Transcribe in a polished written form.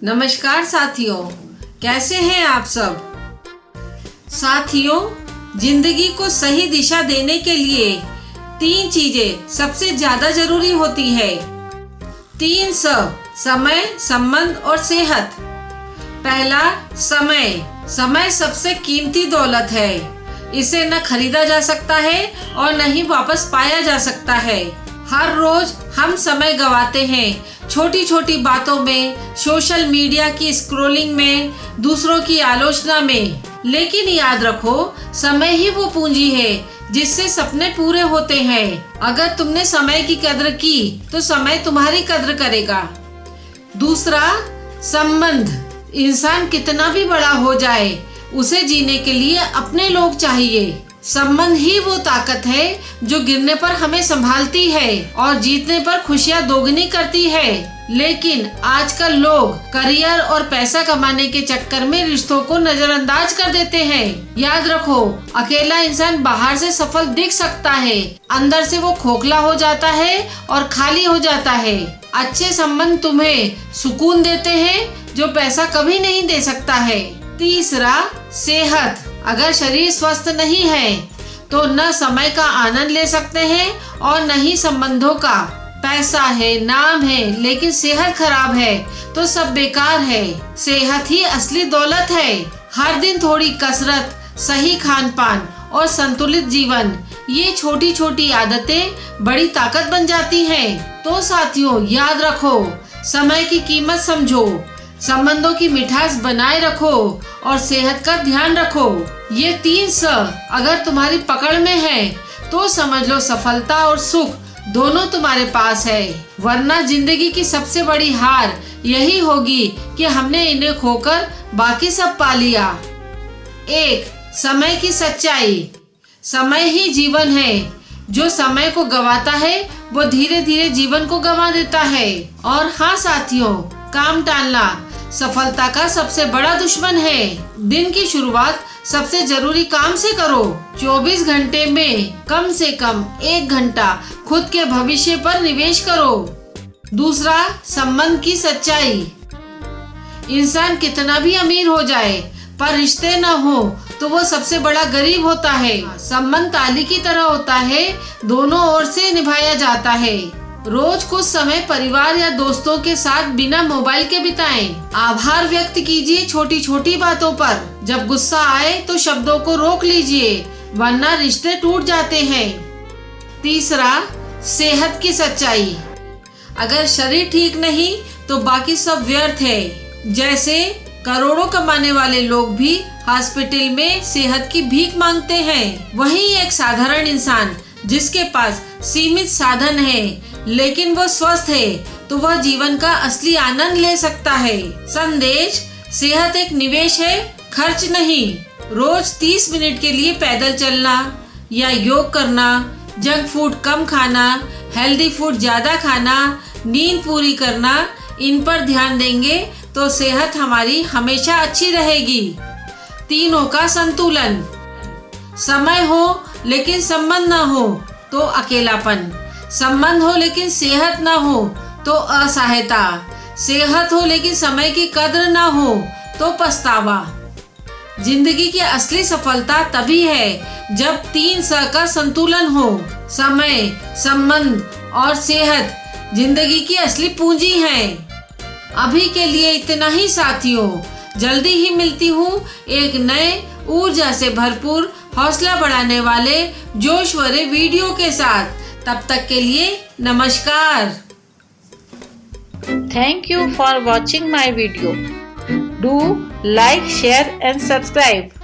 नमस्कार साथियों, कैसे हैं आप सब। साथियों, जिंदगी को सही दिशा देने के लिए 3 चीजें सबसे ज्यादा जरूरी होती है। 3 स: समय, संबंध और सेहत। पहला, समय। समय सबसे कीमती दौलत है। इसे न खरीदा जा सकता है और न ही वापस पाया जा सकता है। हर रोज हम समय गंवाते हैं, छोटी छोटी बातों में, सोशल मीडिया की स्क्रॉलिंग में, दूसरों की आलोचना में। लेकिन याद रखो, समय ही वो पूंजी है जिससे सपने पूरे होते हैं। अगर तुमने समय की कद्र की तो समय तुम्हारी कद्र करेगा। दूसरा, संबंध। इंसान कितना भी बड़ा हो जाए, उसे जीने के लिए अपने लोग चाहिए। संबंध ही वो ताकत है जो गिरने पर हमें संभालती है और जीतने पर खुशियाँ दोगुनी करती है। लेकिन आजकल लोग करियर और पैसा कमाने के चक्कर में रिश्तों को नजरअंदाज कर देते हैं। याद रखो, अकेला इंसान बाहर से सफल दिख सकता है, अंदर से वो खोखला हो जाता है और खाली हो जाता है। अच्छे संबंध तुम्हें सुकून देते हैं जो पैसा कभी नहीं दे सकता है। तीसरा, सेहत। अगर शरीर स्वस्थ नहीं है तो न समय का आनंद ले सकते हैं और न ही संबंधों का। पैसा है, नाम है, लेकिन सेहत खराब है तो सब बेकार है। सेहत ही असली दौलत है। हर दिन थोड़ी कसरत, सही खान पान और संतुलित जीवन, ये छोटी छोटी आदतें बड़ी ताकत बन जाती हैं। तो साथियों, याद रखो, समय की कीमत समझो, संबंधों की मिठास बनाए रखो और सेहत का ध्यान रखो। ये 3 स अगर तुम्हारी पकड़ में है तो समझ लो, सफलता और सुख दोनों तुम्हारे पास है। वरना जिंदगी की सबसे बड़ी हार यही होगी कि हमने इन्हें खोकर बाकी सब पा लिया। 1. समय की सच्चाई। समय ही जीवन है। जो समय को गंवाता है वो धीरे धीरे जीवन को गंवा देता है। और हाँ साथियों, काम टालना सफलता का सबसे बड़ा दुश्मन है। दिन की शुरुआत सबसे जरूरी काम से करो। 24 घंटे में कम से कम 1 घंटा खुद के भविष्य पर निवेश करो। दूसरा, संबंध की सच्चाई। इंसान कितना भी अमीर हो जाए पर रिश्ते न हो तो वो सबसे बड़ा गरीब होता है। संबंध ताली की तरह होता है, दोनों ओर से निभाया जाता है। रोज कुछ समय परिवार या दोस्तों के साथ बिना मोबाइल के बिताएं। आभार व्यक्त कीजिए छोटी छोटी बातों पर। जब गुस्सा आए तो शब्दों को रोक लीजिए, वरना रिश्ते टूट जाते हैं। तीसरा, सेहत की सच्चाई। अगर शरीर ठीक नहीं तो बाकी सब व्यर्थ है। जैसे करोड़ों कमाने वाले लोग भी हॉस्पिटल में सेहत की भीख मांगते हैं, वहीं एक साधारण इंसान जिसके पास सीमित साधन है लेकिन वो स्वस्थ है तो वह जीवन का असली आनंद ले सकता है। संदेश: सेहत एक निवेश है, खर्च नहीं। रोज 30 मिनट के लिए पैदल चलना या योग करना, जंक फूड कम खाना, हेल्दी फूड ज्यादा खाना, नींद पूरी करना, इन पर ध्यान देंगे तो सेहत हमारी हमेशा अच्छी रहेगी। तीनों का संतुलन। समय हो लेकिन संबंध न हो तो अकेलापन, संबंध हो लेकिन सेहत ना हो तो असहायता, सेहत हो लेकिन समय की कद्र ना हो तो पछतावा। जिंदगी की असली सफलता तभी है जब 3 स का संतुलन हो। समय, संबंध और सेहत जिंदगी की असली पूंजी है। अभी के लिए इतना ही साथियों। जल्दी ही मिलती हूँ एक नए ऊर्जा से भरपूर, हौसला बढ़ाने वाले, जोश भरे वीडियो के साथ। तब तक के लिए नमस्कार। Thank you for watching my video. Do like, share and subscribe.